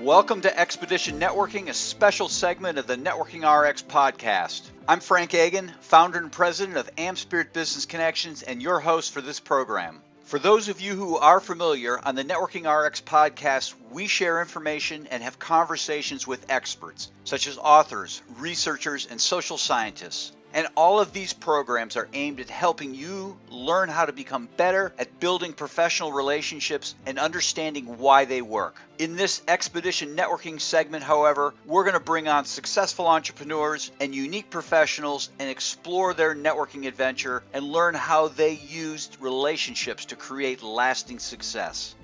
Welcome to Expedition Networking, a special segment of the Networking RX podcast. I'm Frank Agan, founder and president of AmSpirit Business Connections, and your host for this program. For those of you who are familiar, on the Networking RX podcast, we share information and have conversations with experts, such as authors, researchers, and social scientists. And all of these programs are aimed at helping you learn how to become better at building professional relationships and understanding why they work. In this Expedition Networking segment, however, we're going to bring on successful entrepreneurs and unique professionals and explore their networking adventure and learn how they used relationships to create lasting success.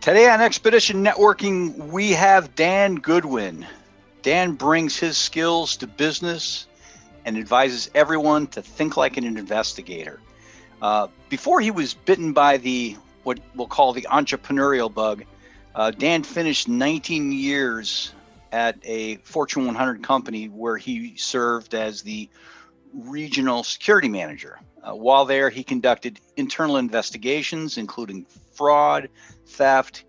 Today on Expedition Networking, we have Dan Goodwin. Dan brings his skills to business and advises everyone to think like an investigator. Before he was bitten by what we'll call the entrepreneurial bug, Dan finished 19 years at a Fortune 100 company where he served as the regional security manager. While there, he conducted internal investigations, including fraud, theft,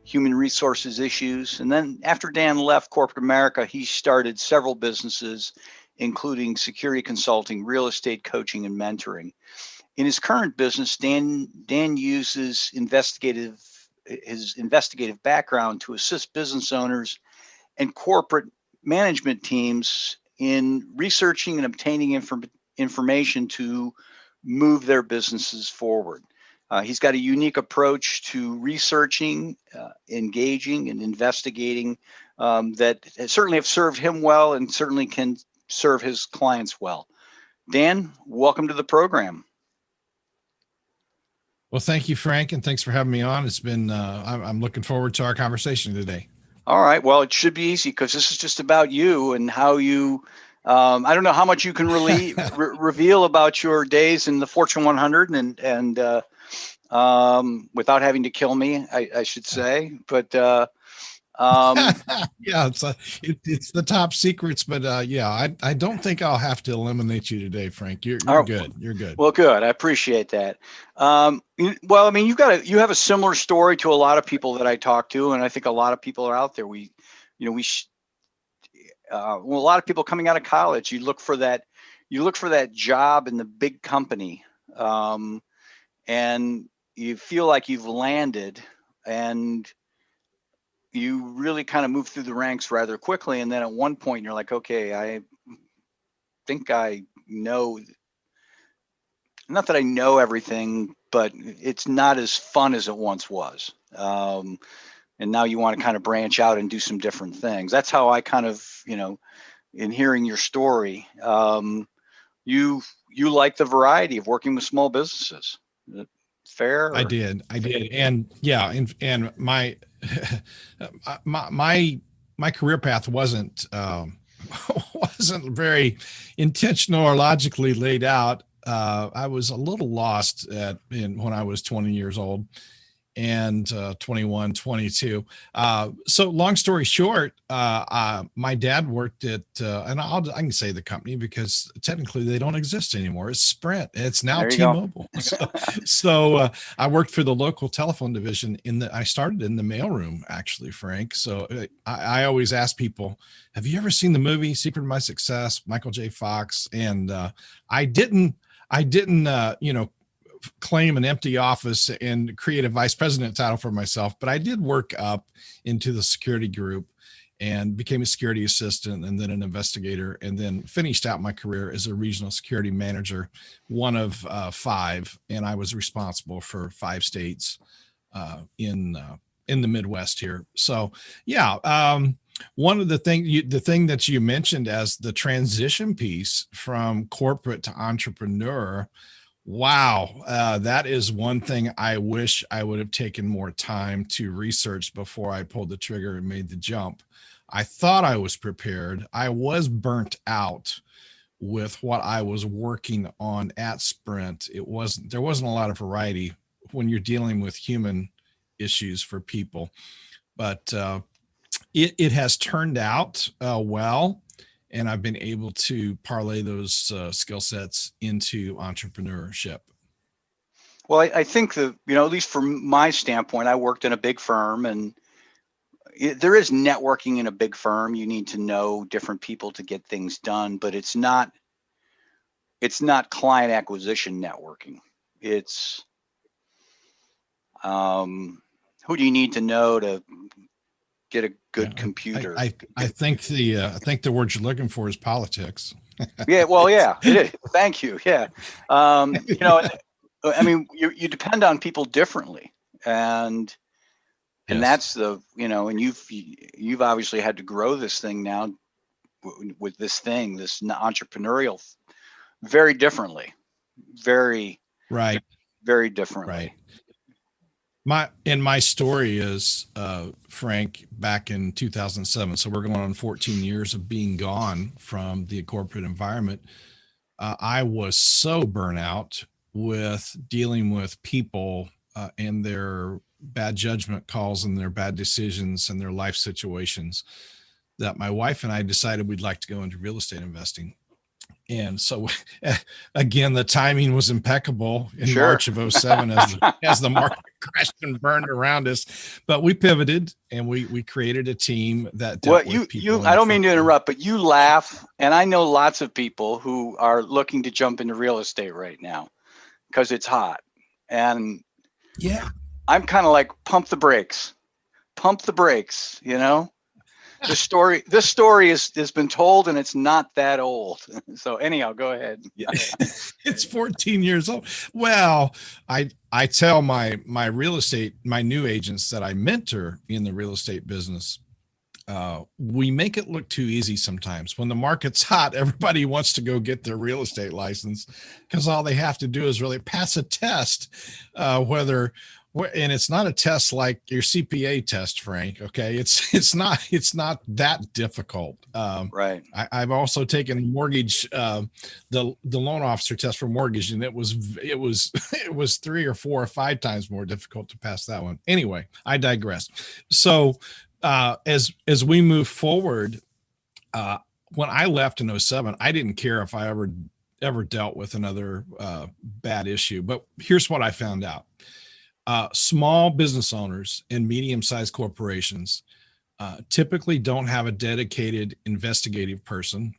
human resources issues. And then after Dan left corporate America, he started several businesses, including security consulting, real estate coaching, and mentoring. In his current business, Dan uses his investigative background to assist business owners and corporate management teams in researching and obtaining information to move their businesses forward. He's got a unique approach to researching, engaging, and investigating that certainly have served him well and certainly can serve his clients well. Dan, welcome to the program. Well, thank you, Frank, and thanks for having me on. It's been, I'm looking forward to our conversation today. All right. Well, it should be easy because this is just about you and how you, I don't know how much you can really reveal about your days in the Fortune 100 and without having to kill me, I should say, but yeah, it's the top secrets, but I don't think I'll have to eliminate you today, Frank. You're good. You're good. Well, good. I appreciate that. Well, I mean, you have a similar story to a lot of people that I talk to, and I think a lot of people are out there. A lot of people coming out of college, you look for that job in the big company, and you feel like you've landed, and you really kind of move through the ranks rather quickly. And then at one point you're like, okay, I think I know, not that I know everything, but it's not as fun as it once was. And now you want to kind of branch out and do some different things. That's how I kind of, in hearing your story, you like the variety of working with small businesses. Is it fair? Or? I did. And yeah. And my career path wasn't very intentional or logically laid out. I was a little lost when I was 20 years old and 21, 22. So long story short, my dad worked at, and I can say the company because technically they don't exist anymore. It's Sprint. It's now T-Mobile. So I worked for the local telephone division I started in the mailroom, actually, Frank. So I always ask people, have you ever seen the movie Secret of My Success, Michael J. Fox? And I didn't, claim an empty office and create a vice president title for myself, but I did work up into the security group and became a security assistant and then an investigator, and then finished out my career as a regional security manager, one of 5, and I was responsible for 5 states in the Midwest here. So yeah, one of the thing that you mentioned as the transition piece from corporate to entrepreneur. Wow. That is one thing I wish I would have taken more time to research before I pulled the trigger and made the jump. I thought I was prepared. I was burnt out with what I was working on at Sprint. There wasn't a lot of variety when you're dealing with human issues for people, but it has turned out well. And I've been able to parlay those skill sets into entrepreneurship. Well, I think at least from my standpoint, I worked in a big firm, and there is networking in a big firm. You need to know different people to get things done, but it's not client acquisition networking. It's who do you need to know to get a good computer? I think the word you're looking for is politics. Yeah, well, yeah, it is. Thank you. Yeah. I mean, you depend on people differently, and Yes. that's and you've obviously had to grow this thing now with this entrepreneurial very differently, very right, very differently. Right. My story is, Frank, back in 2007. So we're going on 14 years of being gone from the corporate environment. I was so burnt out with dealing with people and their bad judgment calls and their bad decisions and their life situations that my wife and I decided we'd like to go into real estate investing. And so, again, the timing was impeccable in March of 2007 as the market crashed and burned around us. But we pivoted and we created a team that dealt with people. I don't mean to interrupt, but you laugh. And I know lots of people who are looking to jump into real estate right now because it's hot. And yeah, I'm kind of like, pump the brakes, This story has been told, and it's not that old. So anyhow, go ahead. It's 14 years old. Well, I tell my new agents that I mentor in the real estate business, we make it look too easy sometimes. When the market's hot, everybody wants to go get their real estate license because all they have to do is really pass a test, and it's not a test like your CPA test, Frank. Okay. It's not that difficult. Right. I've also taken mortgage, the loan officer test for mortgage, and it was 3 or 4 or 5 times more difficult to pass that one. Anyway, I digress. So, as we move forward, when I left in 2007, I didn't care if I ever dealt with another, bad issue, but here's what I found out. Small business owners and medium-sized corporations typically don't have a dedicated investigative person.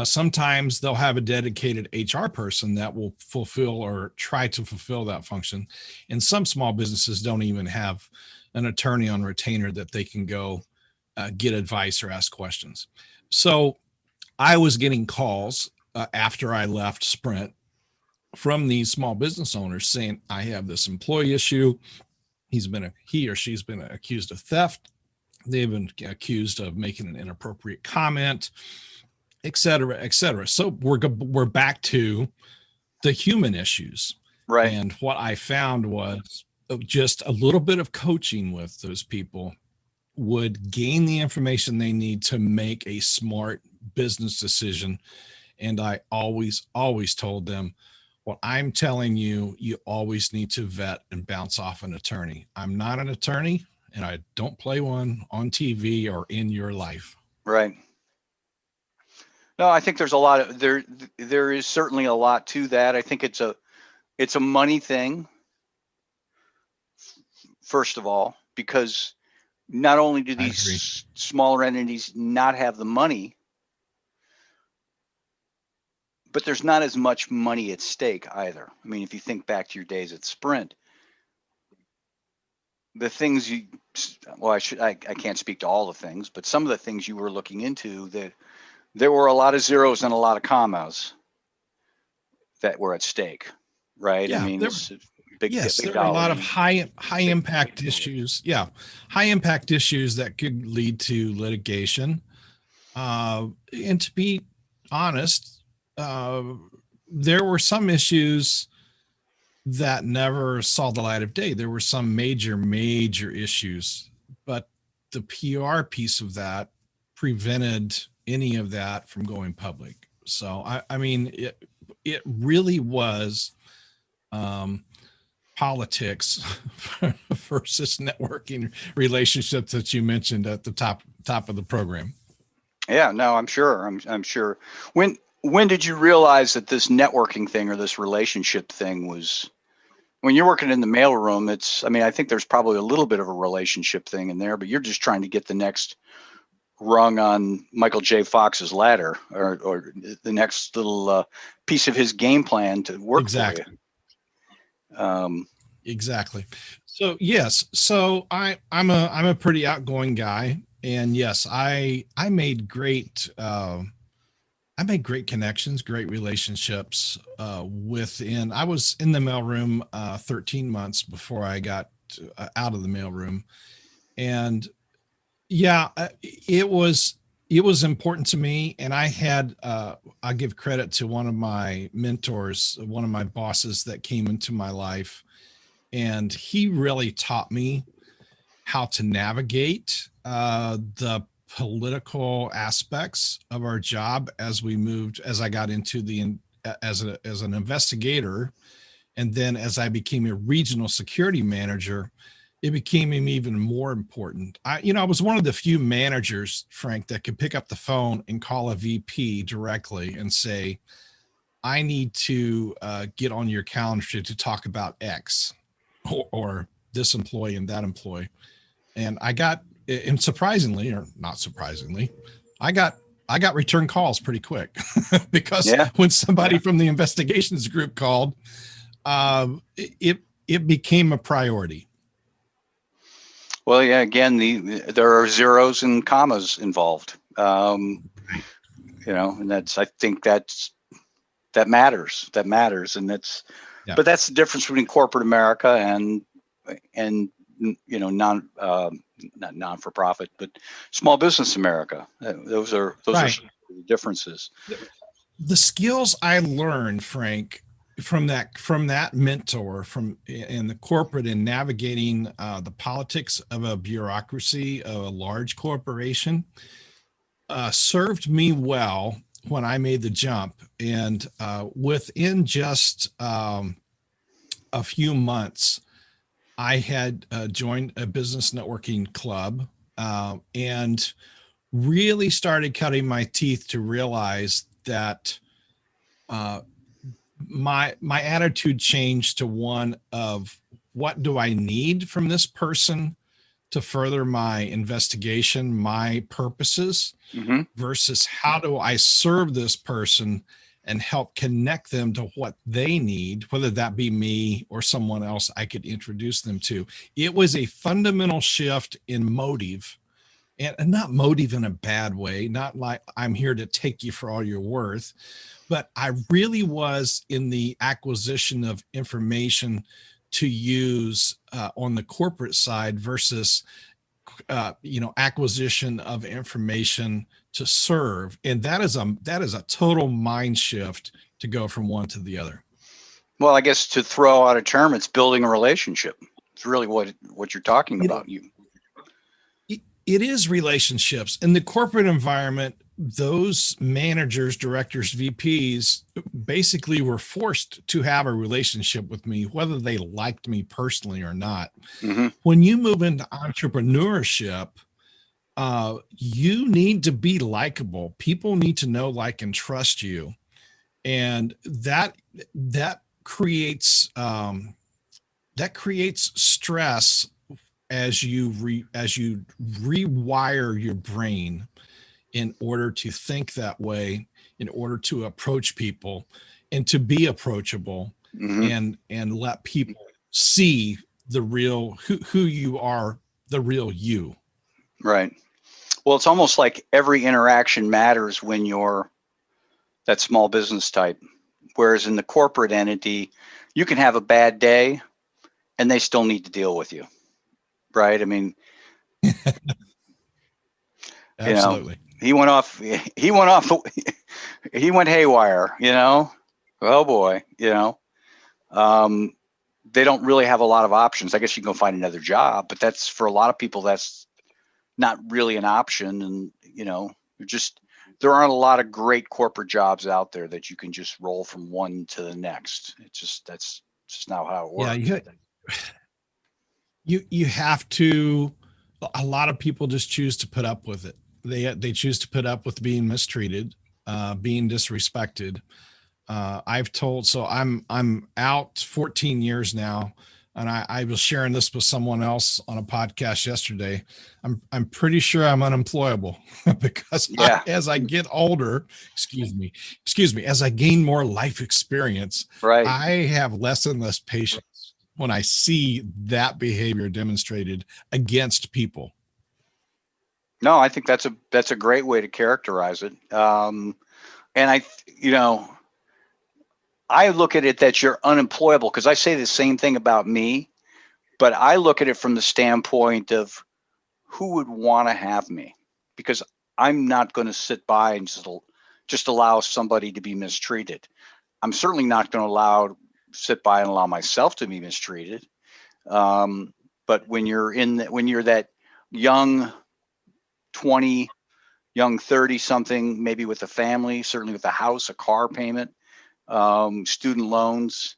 Sometimes they'll have a dedicated HR person that will fulfill or try to fulfill that function. And some small businesses don't even have an attorney on retainer that they can go get advice or ask questions. So I was getting calls after I left Sprint from these small business owners saying, I have this employee issue. He or she's been accused of theft. They've been accused of making an inappropriate comment, et cetera, et cetera. So we're back to the human issues. Right. And what I found was just a little bit of coaching with those people would gain the information they need to make a smart business decision. And I always told them, what I'm telling you, you always need to vet and bounce off an attorney. I'm not an attorney, and I don't play one on TV or in your life. Right. No, I think there's a lot of there is certainly a lot to that. I think it's a money thing, first of all, because not only do these smaller entities not have the money, but there's not as much money at stake either. I mean, if you think back to your days at Sprint, the things I can't speak to all the things, but some of the things you were looking into, there were a lot of zeros and a lot of commas that were at stake, right? Yeah, I mean, there were a lot of high impact issues. Yeah, high impact issues that could lead to litigation. And to be honest, there were some issues that never saw the light of day. There were some major issues, but the PR piece of that prevented any of that from going public. So, I mean, it really was politics versus networking relationships that you mentioned at the top of the program. Yeah, no, I'm sure. I'm sure. When did you realize that this networking thing or this relationship thing was When you're working in the mailroom, I think there's probably a little bit of a relationship thing in there, but you're just trying to get the next rung on Michael J. Fox's ladder, or the next little piece of his game plan to work for you. Exactly. So yes, so I'm a pretty outgoing guy, and yes, I made great connections, great relationships within. I was in the mailroom 13 months before I got out of the mailroom, and yeah, it was important to me. And I had I give credit to one of my mentors, one of my bosses that came into my life, and he really taught me how to navigate the political aspects of our job as I got into as an investigator, and then as I became a regional security manager, it became even more important. I was one of the few managers, Frank, that could pick up the phone and call a VP directly and say, I need to get on your calendar to talk about X or this employee and that employee. And surprisingly, or not surprisingly, I got return calls pretty quick because when somebody from the investigations group called, it became a priority. Well, yeah, again, there are zeros and commas involved. And I think that matters. That matters. And but that's the difference between corporate America and not non-for-profit, but small business America. Those are the differences. The skills I learned, Frank, from that mentor in the corporate and navigating the politics of a bureaucracy of a large corporation served me well when I made the jump. And within just a few months, I had joined a business networking club and really started cutting my teeth to realize that my attitude changed to one of, what do I need from this person to further my investigation, my purposes, versus how do I serve this person and help connect them to what they need, whether that be me or someone else I could introduce them to. It was a fundamental shift in motive, and not motive in a bad way, not like I'm here to take you for all you're worth, but I really was in the acquisition of information to use on the corporate side versus acquisition of information to serve. And that is a total mind shift to go from one to the other. Well, I guess to throw out a term, it's building a relationship. It's really what you're talking about. It is relationships. In the corporate environment, those managers, directors, VPs basically were forced to have a relationship with me, whether they liked me personally or not. When you move into entrepreneurship, you need to be likable. People need to know, like, and trust you. And that creates stress as you rewire your brain in order to think that way, in order to approach people and to be approachable, and let people see the real who you are, the real you. Right. Well, it's almost like every interaction matters when you're that small business type. Whereas in the corporate entity, you can have a bad day and they still need to deal with you. Right. I mean, absolutely. He went haywire, oh boy, they don't really have a lot of options. I guess you can go find another job, but that's, for a lot of people, that's not really an option. And, there aren't a lot of great corporate jobs out there that you can just roll from one to the next. That's just not how it works. Yeah. You have to, a lot of people just choose to put up with it. They choose to put up with being mistreated, being disrespected. I'm out 14 years now, and I was sharing this with someone else on a podcast yesterday. I'm pretty sure I'm unemployable because Yeah. as I get older, excuse me, as I gain more life experience, Right. I have less and less patience when I see that behavior demonstrated against people. No, I think that's a great way to characterize it. And I look at it that you're unemployable because I say the same thing about me, but I look at it from the standpoint of who would want to have me, because I'm not going to sit by and just allow somebody to be mistreated. I'm certainly not going to sit by and allow myself to be mistreated. But when you're that young 20, young 30 something, maybe with a family, certainly with a house, a car payment, student loans,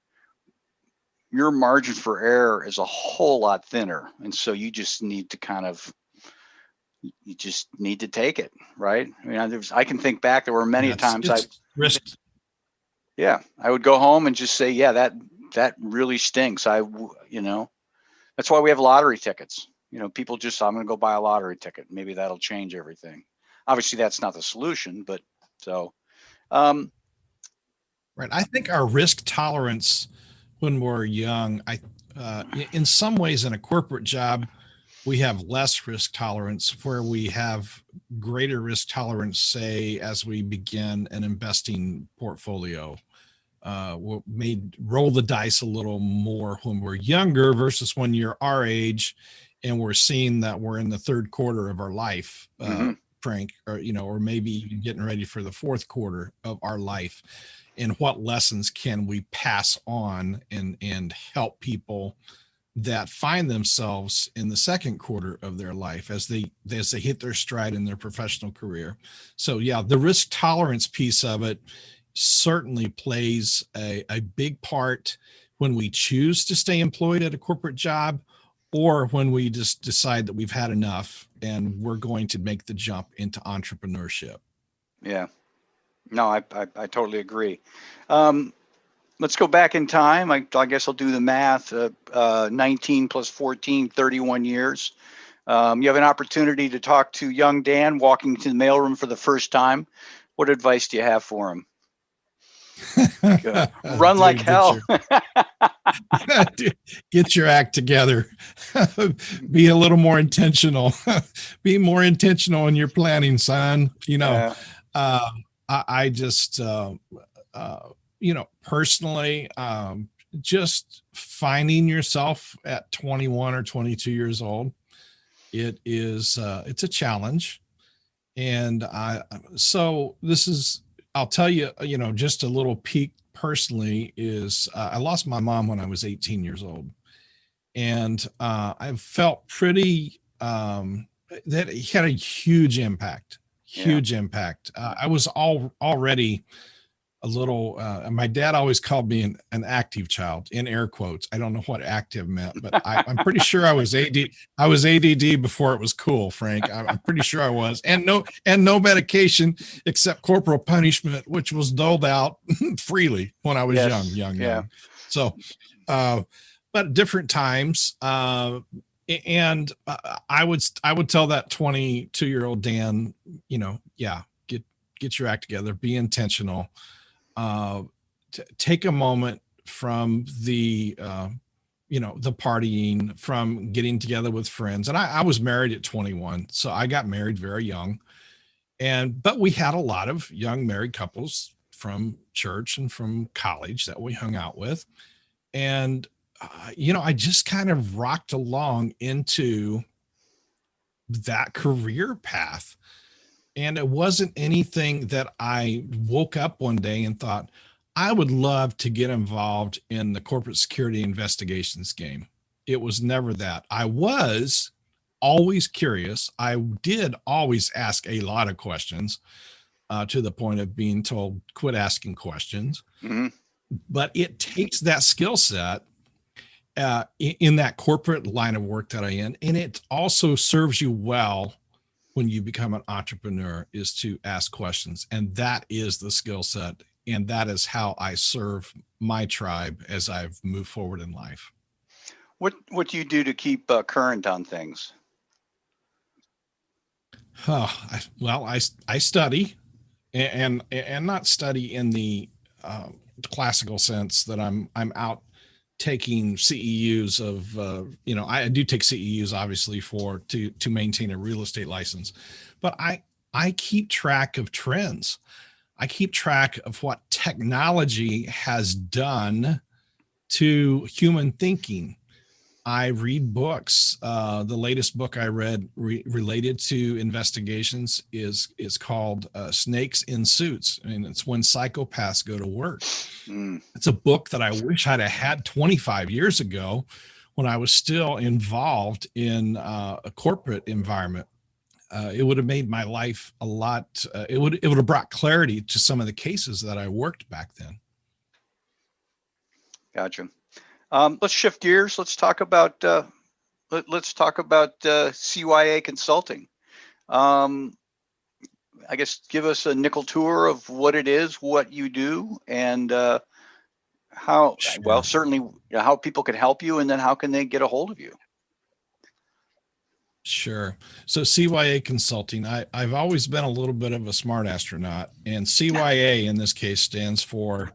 your margin for error is a whole lot thinner. And so you just need to take it, right? I mean, I can think back, there were many times It's risk. I would go home and just say, yeah, that really stinks. That's why we have lottery tickets. People I'm going to go buy a lottery ticket. Maybe that'll change everything. Obviously that's not the solution, but so, Right. I think our risk tolerance when we're young, in some ways in a corporate job, we have less risk tolerance where we have greater risk tolerance, say, as we begin an investing portfolio. We'll may roll the dice a little more when we're younger versus when you're our age and we're seeing that we're in the third quarter of our life, Frank, or maybe even getting ready for the fourth quarter of our life. And what lessons can we pass on and help people that find themselves in the second quarter of their life as they hit their stride in their professional career. So yeah, the risk tolerance piece of it certainly plays a big part when we choose to stay employed at a corporate job, or when we just decide that we've had enough and we're going to make the jump into entrepreneurship. Yeah. No, I totally agree. Let's go back in time. I guess I'll do the math. 19 plus 14, 31 years. You have an opportunity to talk to young Dan walking to the mailroom for the first time. What advice do you have for him? Run like hell. Get your act together. Be a little more intentional. Be more intentional in your planning, son. I just, personally, just finding yourself at 21 or 22 years old, it's a challenge. And I'll tell you, just a little peek personally is I lost my mom when I was 18 years old. And I felt pretty, that it had a huge impact. I was already a little, my dad always called me an active child, in air quotes. I don't know what active meant, but I'm pretty sure I was ADD before it was cool, Frank. I'm pretty sure I was. And no medication except corporal punishment, which was doled out freely when I was young. So, but different times, and I would tell that 22-year-old Dan, get your act together, be intentional, take a moment from the partying, from getting together with friends. And I was married at 21, so I got married very young. But we had a lot of young married couples from church and from college that we hung out with. And I just kind of rocked along into that career path. And it wasn't anything that I woke up one day and thought, I would love to get involved in the corporate security investigations game. It was never that. I was always curious. I did always ask a lot of questions, to the point of being told, quit asking questions. Mm-hmm. But it takes that skill set in that corporate line of work that I'm in. And it also serves you well when you become an entrepreneur, is to ask questions. And that is the skill set And that is how I serve my tribe as I've moved forward in life. What do you do to keep current on things? I study, and not study in the classical sense that I'm out taking CEUs of I do take CEUs obviously to maintain a real estate license, but I keep track of trends. I keep track of what technology has done to human thinking. I read books. The latest book I read related to investigations is called Snakes in Suits. And it's when psychopaths go to work. It's a book that I wish I'd have had 25 years ago when I was still involved in a corporate environment. It would have made my life a lot. It would have brought clarity to some of the cases that I worked back then. Gotcha. Let's shift gears. Let's talk about CYA Consulting. I guess give us a nickel tour of what it is, what you do, and how. Sure. Well, certainly how people can help you, and then how can they get a hold of you? Sure. So CYA Consulting, I've always been a little bit of a smart astronaut, and CYA in this case stands for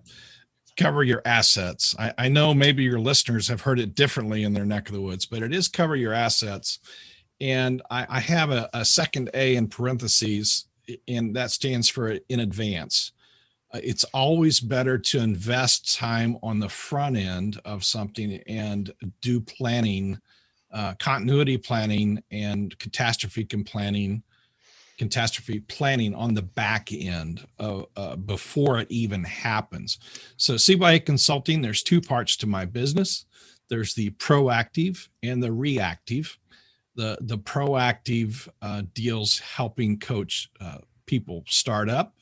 Cover Your Assets. I know maybe your listeners have heard it differently in their neck of the woods, but it is Cover Your Assets. And I have a second A in parentheses, and that stands for in advance. It's always better to invest time on the front end of something and do planning, continuity planning and catastrophe planning on the back end of, before it even happens. So CYA Consulting, there's two parts to my business. There's the proactive and the reactive. The proactive deals helping coach people start up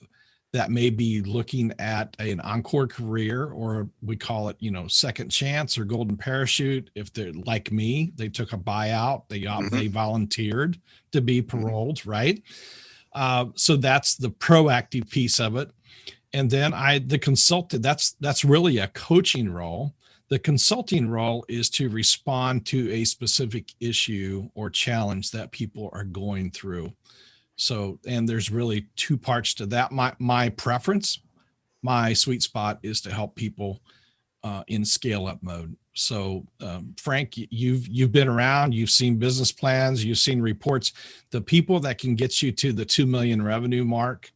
that may be looking at an encore career, or we call it, second chance or golden parachute. If they're like me, they took a buyout, they volunteered to be paroled, right? So that's the proactive piece of it. And then the consultant, that's really a coaching role. The consulting role is to respond to a specific issue or challenge that people are going through. So, and there's really two parts to that. My preference, my sweet spot is to help people in scale up mode. So, Frank, you've been around, you've seen business plans, you've seen reports. The people that can get you to the 2 million revenue mark,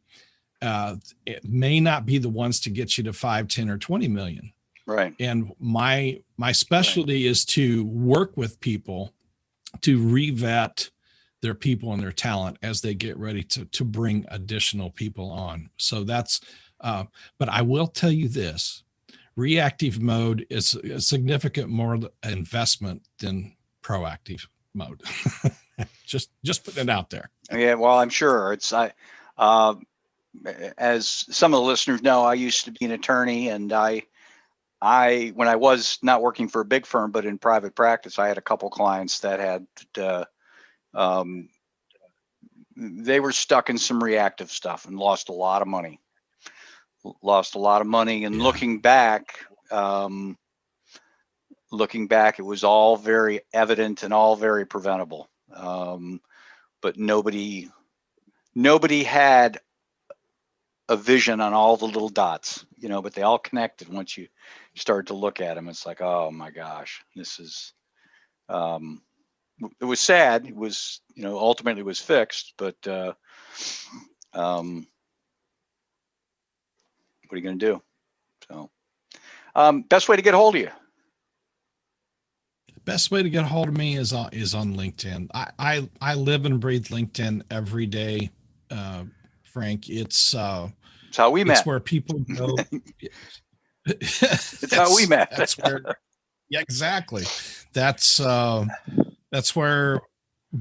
it may not be the ones to get you to 5, 10, or 20 million. Right. And my specialty is to work with people to revet their people and their talent as they get ready to bring additional people on. So that's, but I will tell you this, reactive mode is a significant more investment than proactive mode. just putting it out there. Yeah, well, I'm sure it's, as some of the listeners know, I used to be an attorney, and I when I was not working for a big firm, but in private practice, I had a couple clients that had, they were stuck in some reactive stuff and lost a lot of money. And Yeah. looking back, it was all very evident and all very preventable. But nobody had a vision on all the little dots, but they all connected once you started to look at them. It's like, oh my gosh, this is, it was sad. It was, ultimately it was fixed, but, what are you going to do? So, best way to get a hold of you. Best way to get a hold of me is on LinkedIn. I live and breathe LinkedIn every day. Frank, it's how we met. It's where people go. It's how we met. That's where, yeah, exactly. That's where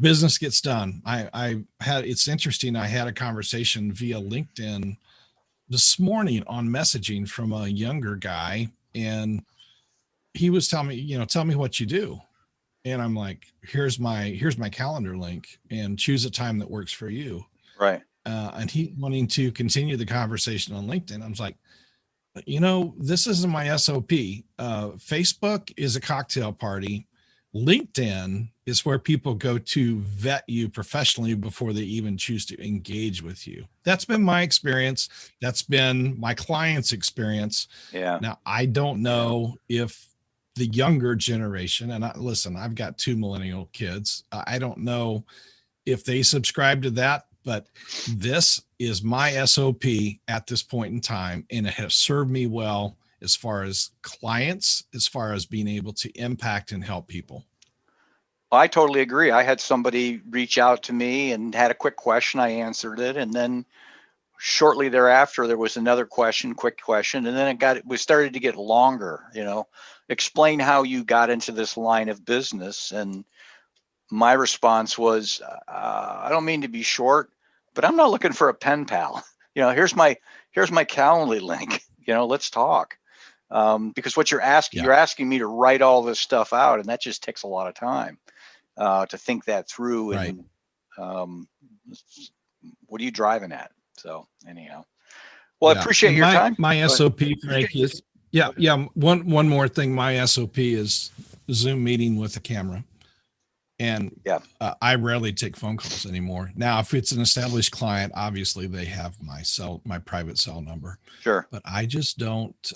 business gets done. It's interesting. I had a conversation via LinkedIn this morning on messaging from a younger guy, and he was telling me, tell me what you do. And I'm like, here's my calendar link, and choose a time that works for you. Right. And he wanting to continue the conversation on LinkedIn. I was like, This isn't my SOP. Facebook is a cocktail party. LinkedIn is where people go to vet you professionally before they even choose to engage with you. That's been my experience. That's been my client's experience. Yeah. Now, I don't know if the younger generation, and I've got 2 millennial kids. I don't know if they subscribe to that, but this is my SOP at this point in time, and it has served me well as far as clients, as far as being able to impact and help people. I totally agree. I had somebody reach out to me and had a quick question. I answered it. And then shortly thereafter, there was another quick question. And then we started to get longer, explain how you got into this line of business. And my response was, I don't mean to be short, but I'm not looking for a pen pal. Here's my Calendly link, let's talk. Because what you're asking me to write all this stuff out, and that just takes a lot of time to think that through. Right. And what are you driving at? So anyhow, well, I appreciate your time. My SOP, Frank, is one more thing. My SOP is Zoom meeting with a camera. And I rarely take phone calls anymore. Now, if it's an established client, obviously they have my private cell number. Sure. But I just don't,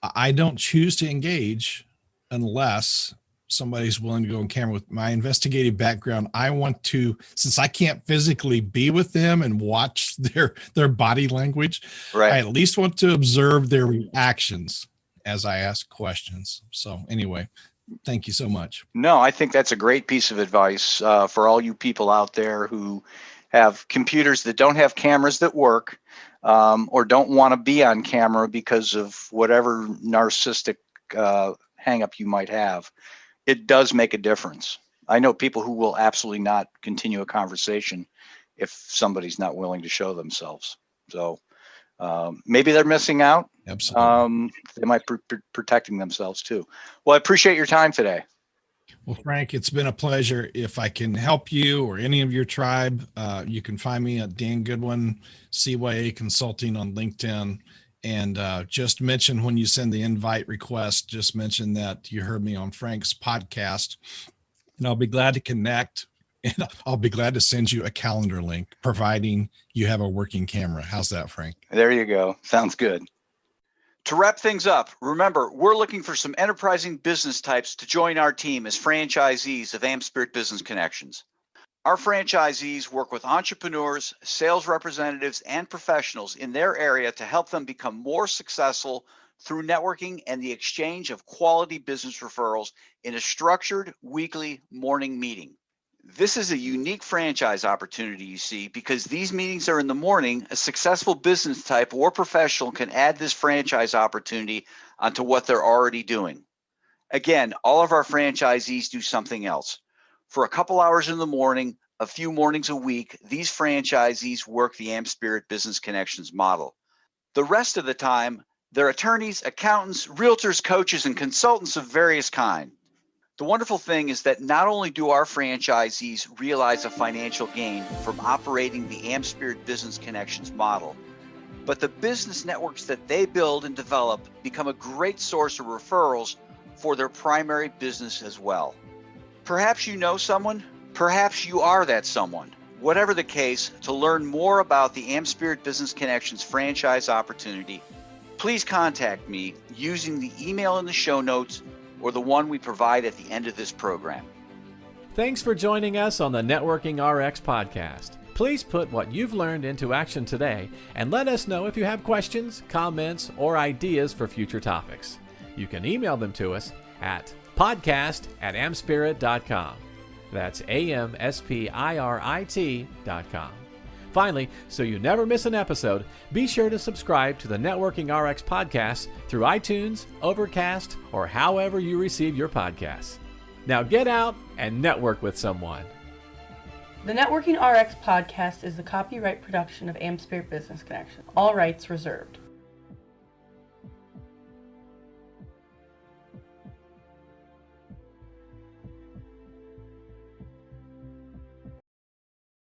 I don't choose to engage unless somebody's willing to go on camera. With my investigative background, I want to, since I can't physically be with them and watch their body language, right, I at least want to observe their reactions as I ask questions. So anyway, thank you so much. No, I think that's a great piece of advice for all you people out there who have computers that don't have cameras that work, or don't want to be on camera because of whatever narcissistic hang up you might have. It does make a difference. I know people who will absolutely not continue a conversation if somebody's not willing to show themselves. So maybe they're missing out. Absolutely. They might be protecting themselves too. Well, I appreciate your time today. Well, Frank, it's been a pleasure. If I can help you or any of your tribe, you can find me at Dan Goodwin, CYA Consulting on LinkedIn. And just mention when you send the invite request, just mention that you heard me on Frank's podcast, and I'll be glad to connect. And I'll be glad to send you a calendar link, providing you have a working camera. How's that, Frank? There you go. Sounds good. To wrap things up, remember, we're looking for some enterprising business types to join our team as franchisees of AmSpirit Business Connections. Our franchisees work with entrepreneurs, sales representatives, and professionals in their area to help them become more successful through networking and the exchange of quality business referrals in a structured weekly morning meeting. This is a unique franchise opportunity, you see, because these meetings are in the morning. A successful business type or professional can add this franchise opportunity onto what they're already doing. Again, all of our franchisees do something else. For a couple hours in the morning, a few mornings a week, these franchisees work the AmSpirit Business Connections model. The rest of the time, they're attorneys, accountants, realtors, coaches, and consultants of various kinds. The wonderful thing is that not only do our franchisees realize a financial gain from operating the AmSpirit Business Connections model, but the business networks that they build and develop become a great source of referrals for their primary business as well. Perhaps you know someone, perhaps you are that someone. Whatever the case, to learn more about the AmSpirit Business Connections franchise opportunity, please contact me using the email in the show notes or the one we provide at the end of this program. Thanks for joining us on the Networking RX podcast. Please put what you've learned into action today and let us know if you have questions, comments, or ideas for future topics. You can email them to us at podcast@amspirit.com. That's AmSpirit.com. Finally, so you never miss an episode, be sure to subscribe to the Networking RX podcast through iTunes, Overcast, or however you receive your podcasts. Now get out and network with someone. The Networking RX podcast is the copyright production of AmSpirit Business Connection. All rights reserved.